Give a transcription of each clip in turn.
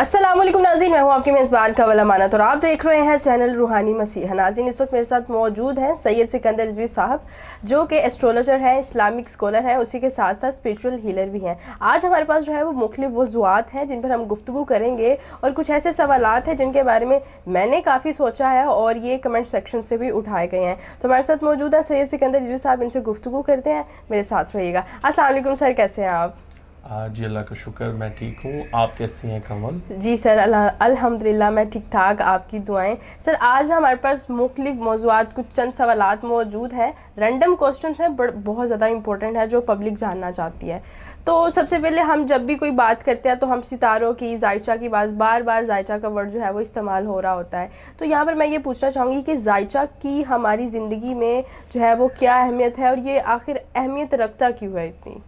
अस्सलामुअलैकुम नाज़रीन, मैं हूँ आपकी मेज़बान कवल अमानत और आप देख रहे हैं चैनल रूहानी मसीहा। नाज़रीन, इस वक्त मेरे साथ मौजूद हैं सैयद सिकंदर रिजवी साहब, जो कि एस्ट्रोलॉजर हैं, इस्लामिक स्कॉलर हैं, उसी के साथ साथ स्पिरिचुअल हीलर भी हैं। आज हमारे पास जो है वो मुख्तलिफ मौज़ूआत हैं जिन पर हम गुफ्तगू करेंगे और कुछ ऐसे सवालात हैं जिनके बारे में मैंने काफ़ी सोचा है और ये कमेंट सेक्शन से भी उठाए गए हैं। तो हमारे साथ मौजूद है सैयद सिकंदर रिजवी साहब, इनसे गुफ्तगू करते हैं, मेरे साथ रहिएगा। अस्सलाम वालेकुम सर, कैसे हैं आप? जी अल्लाह का शुक्र, मैं ठीक हूँ। आप कैसी हैं कमल? जी सर, अल्हम्दुलिल्लाह मैं ठीक ठाक, आपकी दुआएं। सर, आज हमारे पास मुख्तलिफ मौज़ूआत, कुछ चंद सवालात मौजूद हैं, रैंडम क्वेश्चंस हैं, बहुत ज़्यादा इंपॉर्टेंट है जो पब्लिक जानना चाहती है। तो सबसे पहले हम जब भी कोई बात करते हैं तो हम सितारों की, जायचा की बार बार जायचा का वर्ड जो है वो इस्तेमाल हो रहा होता है। तो यहाँ पर मैं ये पूछना चाहूँगी कि जायचा की हमारी ज़िंदगी में जो है वो क्या अहमियत है और ये आखिर अहमियत रखता क्यों है इतनी?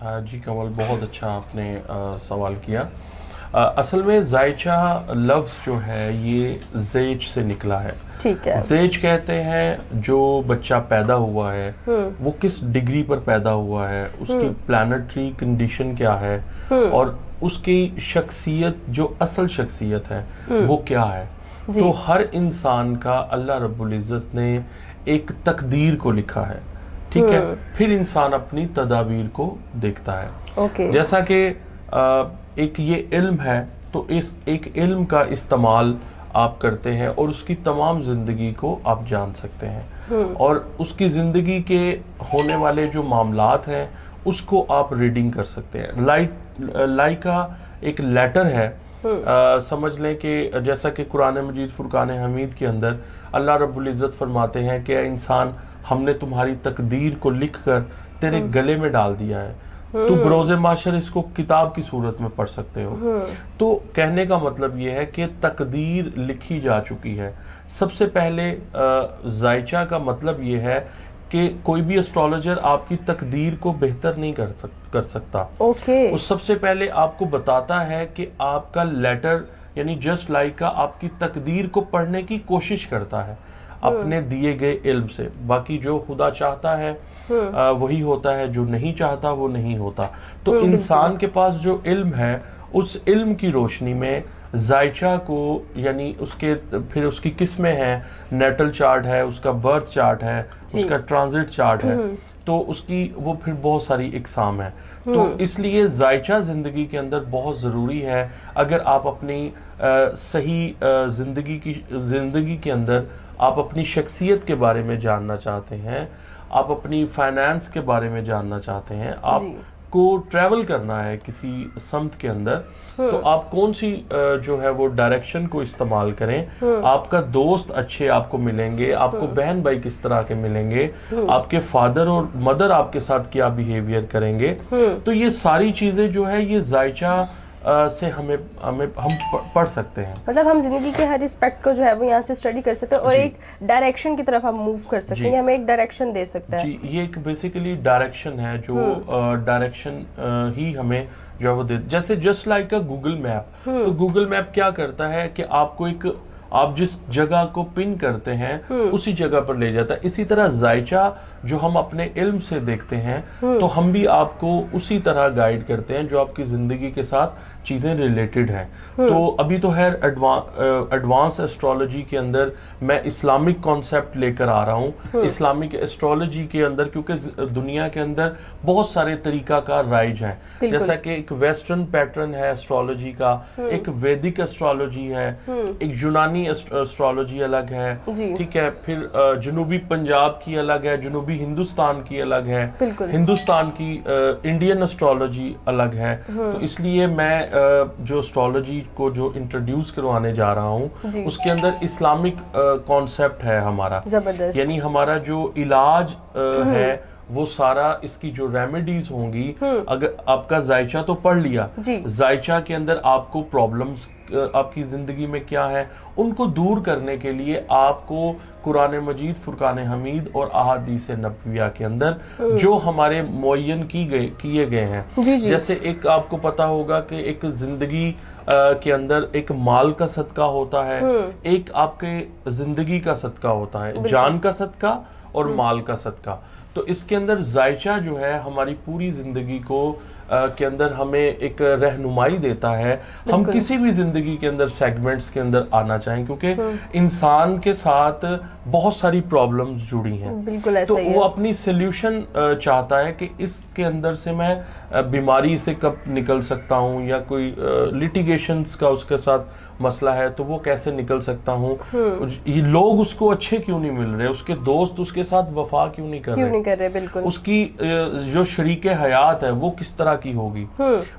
जी कमल, बहुत अच्छा आपने सवाल किया। असल में जायचा लफ्ज़ जो है ये जेज से निकला है। ठीक है। जेज कहते हैं जो बच्चा पैदा हुआ है वो किस डिग्री पर पैदा हुआ है, उसकी प्लानिटरी कंडीशन क्या है और उसकी शख्सियत, जो असल शख्सियत है वो क्या है। तो हर इंसान का अल्लाह रब्बुल इज़्ज़त ने एक तकदीर को लिखा है, ठीक है। फिर इंसान अपनी तदाबीर को देखता है। जैसा कि एक ये इल्म है, तो इस एक इल्म का इस्तेमाल आप करते हैं और उसकी तमाम ज़िंदगी को आप जान सकते हैं और उसकी ज़िंदगी के होने वाले जो मामलात हैं उसको आप रीडिंग कर सकते हैं। लाइका एक लेटर है। समझ लें कि जैसा कि कुरान मजीद फुरकान हमीद के अंदर अल्लाह रब्बुल इज़्ज़त फरमाते हैं कि इंसान, हमने तुम्हारी तकदीर को लिखकर तेरे गले में डाल दिया है, तो बरोज़े माशर इसको किताब की सूरत में पढ़ सकते हो। तो कहने का मतलब ये है कि तकदीर लिखी जा चुकी है। सबसे पहले जायचा का मतलब ये है कि कोई भी एस्ट्रोलॉजर आपकी तकदीर को बेहतर नहीं कर सकता। वो सबसे पहले आपको बताता है कि आपका लेटर, यानी जस्ट लाइक का, आपकी तकदीर को पढ़ने की कोशिश करता है अपने दिए गए इल्म से। बाकी जो खुदा चाहता है वही होता है, जो नहीं चाहता वो नहीं होता। तो इंसान के पास जो इल्म है, उस इल्म की रोशनी में जायचा को, यानी उसके फिर उसकी किस्में हैं, नेटल चार्ट है, उसका बर्थ चार्ट है, उसका ट्रांजिट चार्ट है, तो उसकी वो फिर बहुत सारी इकसाम है। तो इसलिए जायचा ज़िंदगी के अंदर बहुत ज़रूरी है। अगर आप अपनी सही ज़िंदगी के अंदर आप अपनी शख्सियत के बारे में जानना चाहते हैं, आप अपनी फाइनेंस के बारे में जानना चाहते हैं, आपको ट्रैवल करना है किसी समत के अंदर, तो आप कौन सी जो है वो डायरेक्शन को इस्तेमाल करें। आपका दोस्त अच्छे आपको मिलेंगे, आपको बहन भाई किस तरह के मिलेंगे, आपके फादर और मदर आपके साथ क्या बिहेवियर करेंगे। तो ये सारी चीज़ें जो है ये जायचा से हम पढ़ सकते हैं। मतलब हम जिंदगी के हर एस्पेक्ट को जो है वो यहाँ से स्टडी कर सकते हैं और एक डायरेक्शन की तरफ हम मूव कर सकते हैं, हमें एक डायरेक्शन दे सकता है। जी, ये एक बेसिकली डायरेक्शन है, जो डायरेक्शन ही हमें जो है वो दे, जैसे जस्ट लाइक अ गूगल मैप। तो गूगल मैप क्या करता है कि आपको आप जिस जगह को पिन करते हैं उसी जगह पर ले जाता है। इसी तरह जायचा जो हम अपने इल्म से देखते हैं, तो हम भी आपको उसी तरह गाइड करते हैं जो आपकी ज़िंदगी के साथ चीज़ें रिलेटेड हैं। तो अभी तो है एडवांस एस्ट्रोलॉजी के अंदर मैं इस्लामिक कॉन्सेप्ट लेकर आ रहा हूँ। इस्लामिक एस्ट्रोलॉजी के अंदर, क्योंकि दुनिया के अंदर बहुत सारे तरीकाकार राइज हैं, जैसा कि एक वेस्टर्न पैटर्न है एस्ट्रोलॉजी का, एक वैदिक एस्ट्रोलॉजी है, एक यूनानी एस्ट्रोलॉजी अलग है, ठीक है, फिर जनूबी पंजाब की अलग है, जनूबी हिंदुस्तान की अलग है, हिंदुस्तान की इंडियन एस्ट्रोलॉजी अलग है। तो इसलिए मैं जो एस्ट्रोलॉजी को जो इंट्रोड्यूस करवाने जा रहा हूँ उसके अंदर इस्लामिक कॉन्सेप्ट है हमारा, यानी हमारा जो इलाज है वो सारा, इसकी जो रेमेडीज होंगी, अगर आपका जायचा तो पढ़ लिया, जायचा के अंदर आपको प्रॉब्लम्स आपकी ज़िंदगी में क्या है उनको दूर करने के लिए आपको कुरान मजीद, फुरकान हमीद और अहादीस नबविया के अंदर जो हमारे मुअय्यन किए गए हैं, जैसे एक आपको पता होगा कि एक ज़िंदगी के अंदर एक माल का सदका होता है, एक आपके ज़िंदगी का सदका होता है, जान का सदका और माल का सदका। तो इसके अंदर जायचा जो है हमारी पूरी ज़िंदगी को के अंदर हमें एक रहनुमाई देता है। हम किसी भी जिंदगी के अंदर सेगमेंट्स के अंदर आना चाहें, क्योंकि इंसान के साथ बहुत सारी प्रॉब्लम्स जुड़ी हैं। बिल्कुल ऐसा तो ही है। वो अपनी सोल्यूशन चाहता है कि इसके अंदर से मैं बीमारी से कब निकल सकता हूँ, या कोई लिटिगेशंस का उसके साथ मसला है तो वो कैसे निकल सकता हूँ। ये लोग उसको अच्छे क्यों नहीं मिल रहे, उसके दोस्त उसके साथ वफा क्यों नहीं कर रहे, बिल्कुल। उसकी जो शरीके हयात है वो किस तरह की होगी,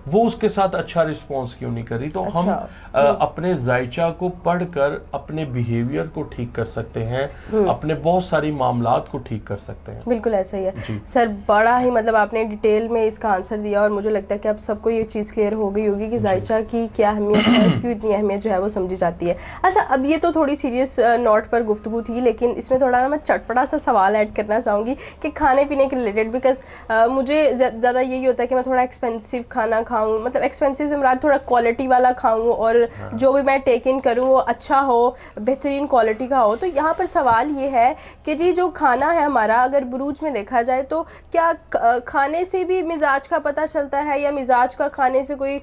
वो उसके साथ अच्छा रिस्पॉन्स क्यों नहीं कर रही। तो हम अपने जायचा को पढ़कर अपने बिहेवियर को ठीक कर सकते हैं, अपने बहुत सारी मामलात को ठीक कर सकते हैं। बिल्कुल ऐसा ही है सर। बड़ा ही मतलब आपने डिटेल में इसका आंसर दिया, और मुझे लगता है कि अब सबको ये चीज़ क्लियर हो गई होगी कि जायचा की क्या अहमियत है, क्यों इतनी अहमियत जो है वो समझी जाती है। अच्छा, अब ये तो थोड़ी सीरियस नोट पर गुफ्तगू थी, लेकिन इसमें थोड़ा ना मैं चटपटा सा सवाल ऐड करना चाहूँगी कि खाने पीने के रिलेटेड, बिकॉज मुझे ज़्यादा यही होता है कि मैं थोड़ा एक्सपेंसिव खाना खाऊँ, मतलब एक्सपेंसिव से मुराद थोड़ा क्वालिटी वाला खाऊँ, और जो भी मैं टेक इन करूँ वो अच्छा हो, बेहतरीन क्वालिटी का हो। तो यहाँ पर सवाल ये है कि जी जो खाना है हमारा, अगर बुरूज में देखा जाए तो क्या खाने से भी मिजाज का पता चलता है, या मिजाज का खाने से कोई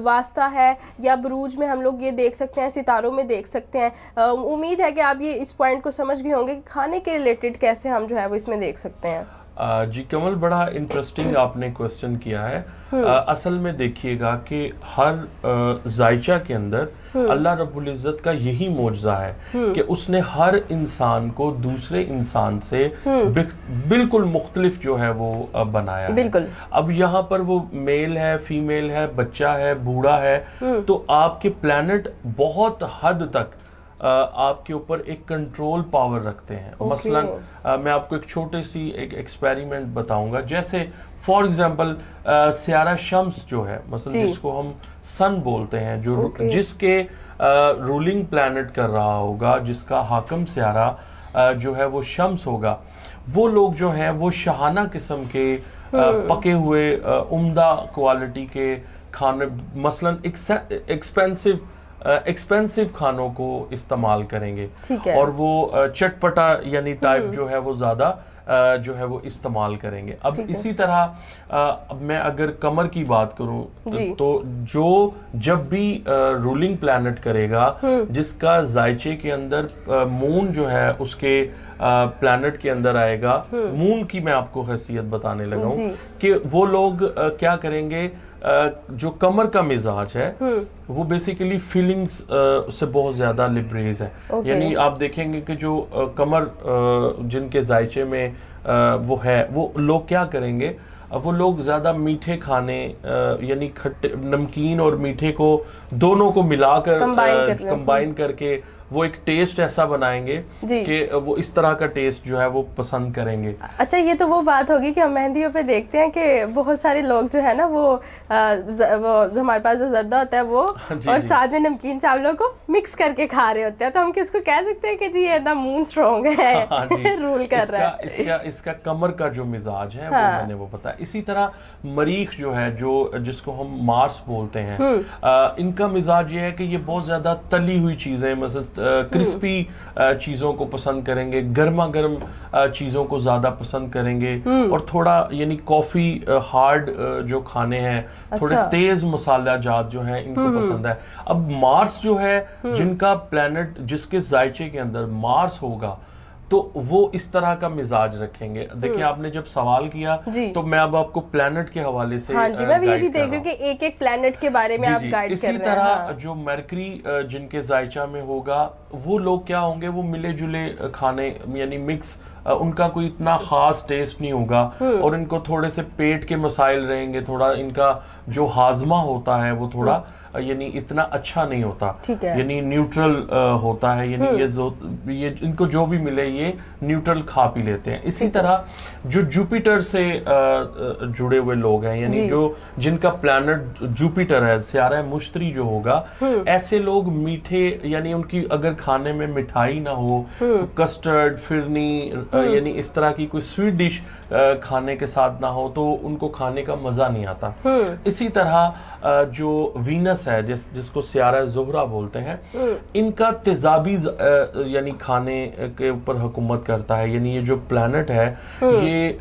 वास्ता है, या बुरूज में हम लोग ये देख सकते हैं, सितारों में देख सकते हैं। उम्मीद है कि आप ये इस पॉइंट को समझ गए होंगे कि खाने के रिलेटेड कैसे हम जो है वो इसमें देख सकते हैं। जी कमल, बड़ा इंटरेस्टिंग आपने क्वेश्चन किया है। असल में देखिएगा कि हर जायचा के अंदर अल्लाह रब्बुल इज़्ज़त का यही मौजज़ा है कि उसने हर इंसान को दूसरे इंसान से बिल्कुल मुख्तलिफ जो है वो बनाया है। अब यहाँ पर वो मेल है, फीमेल है, बच्चा है, बूढ़ा है, तो आपके प्लैनेट बहुत हद तक आपके ऊपर एक कंट्रोल पावर रखते हैं। मसलन मैं आपको एक छोटी सी एक एक्सपेरिमेंट बताऊंगा। जैसे फॉर एग्जांपल सियारा शम्स जो है, मसलन जिसको हम सन बोलते हैं, जो जिसके रूलिंग प्लैनेट कर रहा होगा, जिसका हाकम सियारा जो है वो शम्स होगा, वो लोग जो हैं वो शाहाना किस्म के पके हुए उम्दा क्वालिटी के खाने, मसलन एक्सपेंसिव खानों को इस्तेमाल करेंगे, और वो चटपटा यानी टाइप जो है वो ज़्यादा जो है वो इस्तेमाल करेंगे। अब इसी तरह मैं अगर कमर की बात करूं तो जो जब भी रूलिंग प्लैनेट करेगा, जिसका जायचे के अंदर मून जो है उसके प्लैनेट के अंदर आएगा, मून की मैं आपको हैसियत बताने लगा हूं कि वो लोग क्या करेंगे, जो कमर का मिजाज है वो बेसिकली फीलिंग्स से बहुत ज्यादा लिबरेज है। यानी आप देखेंगे कि जो कमर जिनके जायचे में वो है, वो लोग क्या करेंगे, वो लोग ज़्यादा मीठे खाने यानी खट्टे, नमकीन और मीठे को दोनों को मिलाकर कंबाइन करके वो एक टेस्ट ऐसा बनाएंगे कि वो इस तरह का टेस्ट जो है वो पसंद करेंगे। अच्छा, ये तो वो बात होगी कि हम मेहंदियों पे देखते हैं कि बहुत सारे लोग जो है ना वो हमारे पास जो जर्दा होता है वो और साथ में नमकीन चावलों को मिक्स करके खा रहे होते हैं, तो हम किसको कह सकते हैं कि जी ये ना मून स्ट्रॉन्ग है रूल कर रहा है। इसका कमर का जो मिजाज है वो मैंने वो बताया। इसी तरह मरीख जो है, जो जिसको हम मार्स बोलते हैं, इनका मिजाज ये है कि ये बहुत ज्यादा तली हुई चीजें, मतलब क्रिस्पी चीजों को पसंद करेंगे, गर्मा गर्म चीजों को ज्यादा पसंद करेंगे, और थोड़ा यानी कॉफी हार्ड जो खाने हैं, थोड़े तेज मसाला जात जो है इनको पसंद है। अब मार्स जो है, जिनका प्लैनेट, जिसके जायचे के अंदर मार्स होगा, तो वो इस तरह का मिजाज रखेंगे। देखिए आपने जब सवाल किया तो मैं अब आपको प्लैनेट के हवाले से हाँ जी, मैं भी ये भी देख रही हूँ कि एक एक प्लैनेट के बारे में आप गाइड कर रहे हैं। इसी तरह जो मरकरी जिनके जायचा में होगा, वो लोग क्या होंगे, वो मिले जुले खाने यानी मिक्स, उनका कोई इतना खास टेस्ट नहीं होगा, और इनको थोड़े से पेट के मसाइल रहेंगे, थोड़ा इनका जो हाजमा होता है वो थोड़ा यानी इतना अच्छा नहीं होता, यानी न्यूट्रल होता है, यानी ये इनको जो भी मिले ये न्यूट्रल खा पी लेते हैं। इसी तरह जो जुपिटर से जुड़े हुए लोग हैं, यानी जो जिनका प्लैनेट जुपिटर है, सियारा मुश्तरी जो होगा, ऐसे लोग मीठे, यानी उनकी अगर खाने में मिठाई ना हो, कस्टर्ड, फिरनी, यानी इस तरह की कोई स्वीट डिश खाने के साथ ना हो, तो उनको खाने का मजा नहीं आता। इसी तरह जो वीनस है, जिसको सियारा ज़ोहरा बोलते हैं, इनका तेजाबी यानी खाने के ऊपर हुकूमत करता है। यानी ये जो प्लैनेट है ये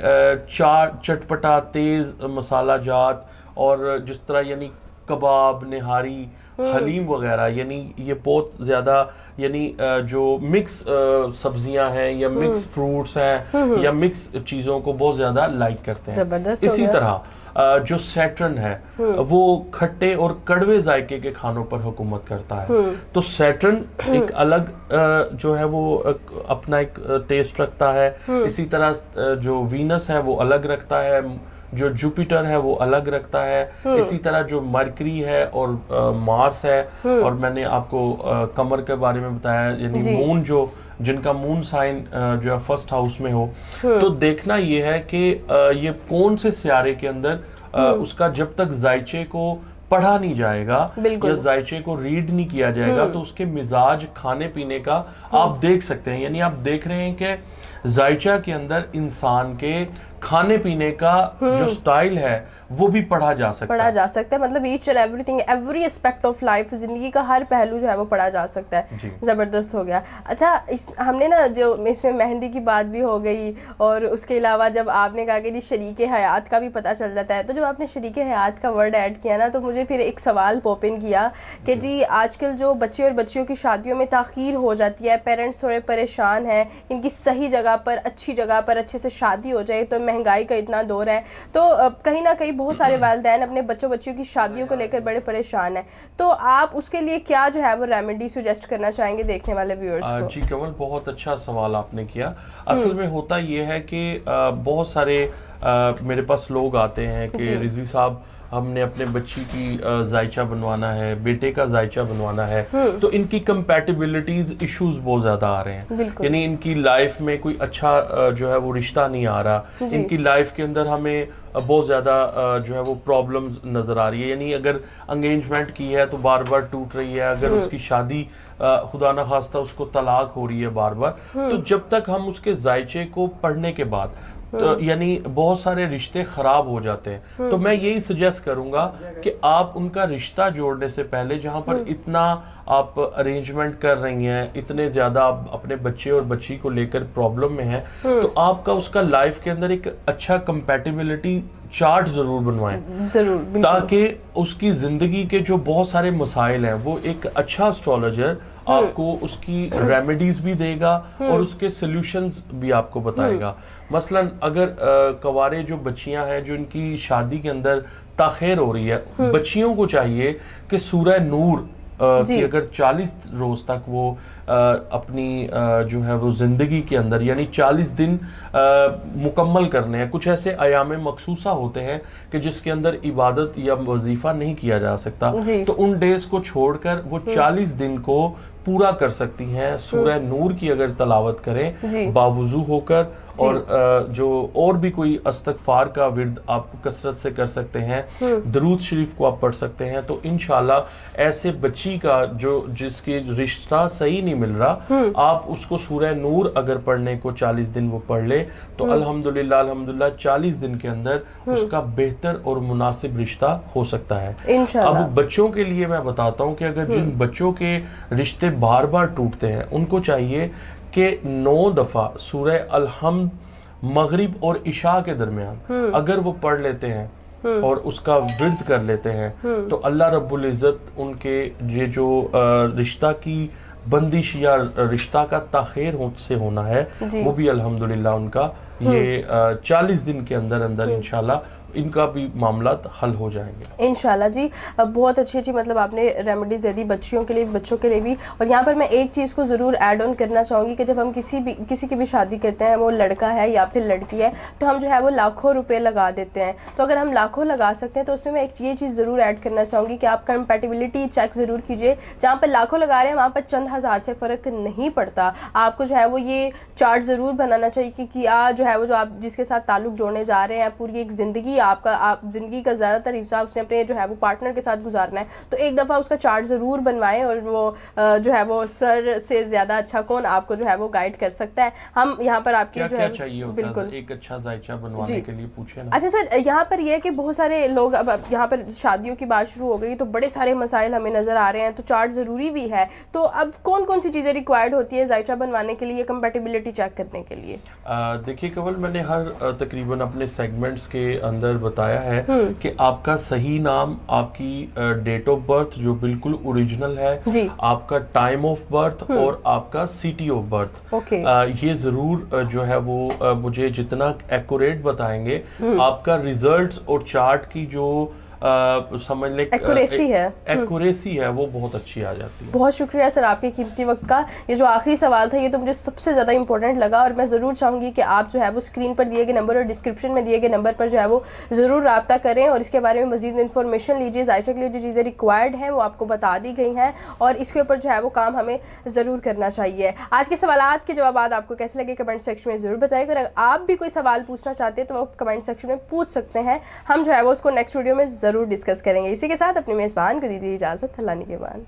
चटपटा, तेज मसाला जात और जिस तरह यानी कबाब, निहारी, हलीम वगैरह, यानी ये बहुत ज़्यादा यानी जो मिक्स सब्जियां हैं या मिक्स फ्रूट्स हैं या मिक्स चीज़ों को बहुत ज़्यादा लाइक करते हैं। जबरदस्त। इसी तरह जो सैटर्न है वो खट्टे और कड़वे जायके के खानों पर हुकूमत करता है। तो सैटर्न एक अलग जो है वो अपना एक टेस्ट रखता है। इसी तरह जो वीनस है वो अलग रखता है, जो जुपिटर है वो अलग रखता है। इसी तरह जो मरकरी है और मार्स है, और मैंने आपको कमर के बारे में बताया, यानी मून, जो जिनका मून साइन जो है फर्स्ट हाउस में हो। तो देखना ये है कि ये कौन से सियारे के अंदर उसका जब तक जायचे को पढ़ा नहीं जाएगा या जायचे को रीड नहीं किया जाएगा तो उसके मिजाज, खाने पीने का आप देख सकते हैं। यानी आप देख रहे हैं कि जायचा के अंदर इंसान के खाने पीने का जो स्टाइल है वो भी पढ़ा जा सकता है। मतलब each and everything, every aspect of life, जिंदगी का हर पहलू जो है वो पढ़ा जा सकता है। जबरदस्त हो गया। अच्छा, हमने ना जो इसमें मेहंदी की बात भी हो गई, और उसके अलावा जब आपने कहा कि जी शरीके हयात का भी पता चल जाता है, तो जब आपने शरीके हयात का वर्ड ऐड किया ना, तो मुझे फिर एक सवाल पॉप इन किया कि जी आजकल जो बच्चे और बच्चियों की शादियों में ताख़ीर हो जाती है, पेरेंट्स थोड़े परेशान हैं, इनकी सही जगह पर, अच्छी जगह पर अच्छे से शादी हो जाए, तो महंगाई का इतना दौर है, तो कहीं ना कहीं बहुत सारे वालिदैन अपने बच्चों की शादियों को लेकर बड़े परेशान हैं। तो आप उसके लिए क्या जो है वो रेमेडी सुजेस्ट करना चाहेंगे देखने वाले व्यूअर्स को? जी कमल, बहुत अच्छा सवाल आपने किया। असल में होता ये है कि बहुत सारे मेरे पास लोग आते हैं कि रिजवी साहब, हमने अपने बच्ची की जायचा बनवाना है, बेटे का जायचा बनवाना है, तो इनकी कंपैटिबिलिटीज इश्यूज बहुत ज्यादा आ रहे हैं। यानी इनकी लाइफ में कोई अच्छा जो है वो रिश्ता नहीं आ रहा, इनकी लाइफ के अंदर हमें बहुत ज़्यादा जो है वो प्रॉब्लम्स नज़र आ रही है। यानी अगर एंगेजमेंट की है तो बार बार टूट रही है, अगर उसकी शादी खुदा न खास्ता उसको तलाक हो रही है बार बार। तो जब तक हम उसके जायचे को पढ़ने के बाद, तो यानी बहुत सारे रिश्ते खराब हो जाते हैं। तो मैं यही सजेस्ट करूंगा कि आप उनका रिश्ता जोड़ने से पहले, जहां पर इतना आप अरेंजमेंट कर रही हैं, इतने ज्यादा आप अपने बच्चे और बच्ची को लेकर प्रॉब्लम में हैं, तो आपका उसका लाइफ के अंदर एक अच्छा कंपैटिबिलिटी चार्ट जरूर बनवाएं, जरूर, ताकि उसकी जिंदगी के जो बहुत सारे मसाइल हैं वो एक अच्छा एस्ट्रोलॉजर आपको उसकी रेमेडीज भी देगा और उसके सॉल्यूशंस भी आपको बताएगा। मसलन अगर कवारे जो बच्चियां हैं, जो इनकी शादी के अंदर ताख़ीर हो रही है, बच्चियों को चाहिए कि सूरह नूर कि अगर 40 रोज तक वो अपनी जो है वो जिंदगी के अंदर, यानी 40 दिन मुकम्मल करने हैं। कुछ ऐसे अयाम मखसूसा होते हैं कि जिसके अंदर इबादत या वजीफा नहीं किया जा सकता, तो उन डेज को छोड़कर वो 40 दिन को पूरा कर सकती हैं। सूरह नूर की अगर तलावत करें बावुजू होकर, और जो और भी कोई इस्तग़फ़ार का विर्द आप कसरत से कर सकते हैं, दरूद शरीफ को आप पढ़ सकते हैं, तो इंशाल्लाह ऐसे बच्ची का जो जिसके रिश्ता सही नहीं मिल रहा, आप उसको सूरह नूर अगर पढ़ने को 40 दिन वो पढ़ ले, तो अल्हम्दुलिल्लाह अल्हम्दुलिल्लाह 40 दिन के अंदर उसका बेहतर और मुनासिब रिश्ता हो सकता है। अब बच्चों के लिए मैं बताता हूँ कि अगर जिन बच्चों के रिश्ते बार बार टूटते हैं, उनको चाहिए कि 9 दफा सूरह अलहम्द मगरिब और इशा के दरमियान अगर वो पढ़ लेते हैं और उसका विर्द कर लेते हैं, तो अल्लाह रब्बुल इज़्ज़त उनके ये जो रिश्ता की बंदिश या रिश्ता का ताख़ीर से होना है, वो भी अल्हम्दुलिल्लाह उनका ये 40 दिन के अंदर अंदर इंशाल्लाह इनका भी मामला हल हो जाएंगे इंशाल्लाह। जी बहुत अच्छी मतलब आपने रेमेडीज़ दे दी बच्चियों के लिए, बच्चों के लिए भी। और यहाँ पर मैं एक चीज़ को ज़रूर ऐड ऑन करना चाहूँगी कि जब हम किसी की भी शादी करते हैं, वो लड़का है या फिर लड़की है, तो हम जो है वो लाखों रुपए लगा देते हैं। तो अगर हम लाखों लगा सकते हैं, तो उसमें मैं एक ये चीज़ ज़रूर ऐड करना चाहूँगी कि आप कंपैटिबिलिटी चेक ज़रूर कीजिए। जहाँ पर लाखों लगा रहे हैं वहाँ पर चंद हज़ार से फ़र्क नहीं पड़ता। आपको जो है वो ये चार्ट ज़रूर बनाना चाहिए कि जो है वो जो आप जिसके साथ ताल्लुक़ जोड़ने जा रहे हैं, पूरी एक ज़िंदगी आप जिंदगी का ज़्यादातर हिस्सा उसने अपने जो है वो पार्टनर के साथ गुजारना है, तो एक दफ़ा उसका चार्ट ज़रूर बनवाएं। और वो जो है वो सर से ज़्यादा अच्छा कौन आपको जो है वो गाइड कर सकता है। हम यहाँ पर आपके जो है बिल्कुल एक अच्छा जायचा बनवाने के लिए पूछे ना। अच्छा सर, यहाँ पर यह है कि बहुत सारे लोग, अब यहाँ पर शादियों की बात शुरू हो गई तो बड़े सारे मसाइल हमें नज़र आ रहे हैं, तो चार्ट ज़रूरी भी है। तो अब कौन कौन सी चीज़ें रिक्वायर्ड होती है जायचा बनवाने के लिए, कंपैटिबिलिटी चेक करने के लिए? देखिए कवल, मैंने हर तकरीबन अपने सेगमेंट्स के अंदर अंदर बताया है कि आपका सही नाम, आपकी डेट ऑफ बर्थ जो बिल्कुल ओरिजिनल है, जी। आपका टाइम ऑफ बर्थ और आपका सिटी ऑफ बर्थ, ओके। ये जरूर जो है वो मुझे जितना एक्यूरेट बताएंगे, आपका रिजल्ट्स और चार्ट की जो समझ लें एक्यूरेसी है वो बहुत अच्छी आ जाती है। बहुत शुक्रिया सर आपके कीमती वक्त का। ये जो आखिरी सवाल था ये तो मुझे सबसे ज़्यादा इंपॉर्टेंट लगा, और मैं ज़रूर चाहूँगी कि आप जो है वो स्क्रीन पर दिए गए नंबर और डिस्क्रिप्शन में दिए गए नंबर पर जो है वो ज़रूर रब्ता करें और इसके बारे में मज़ीद इन्फॉर्मेशन लीजिए। ज़ायशा के लिए जो चीज़ें रिक्वायर्ड हैं वो आपको बता दी गई हैं और इसके ऊपर जो है वो काम हमें ज़रूर करना चाहिए। आज के सवालात के जवाब आपको कैसे लगे कमेंट सेक्शन में ज़रूर बताइएगा। अगर आप भी कोई सवाल पूछना चाहते हैं तो वो कमेंट सेक्शन में पूछ सकते हैं, हम जो है वो उसको नेक्स्ट वीडियो में ज़रूर डिस्कस करेंगे। इसी के साथ अपने मेज़बान को दीजिए इजाज़त। अल्लाह के बाद।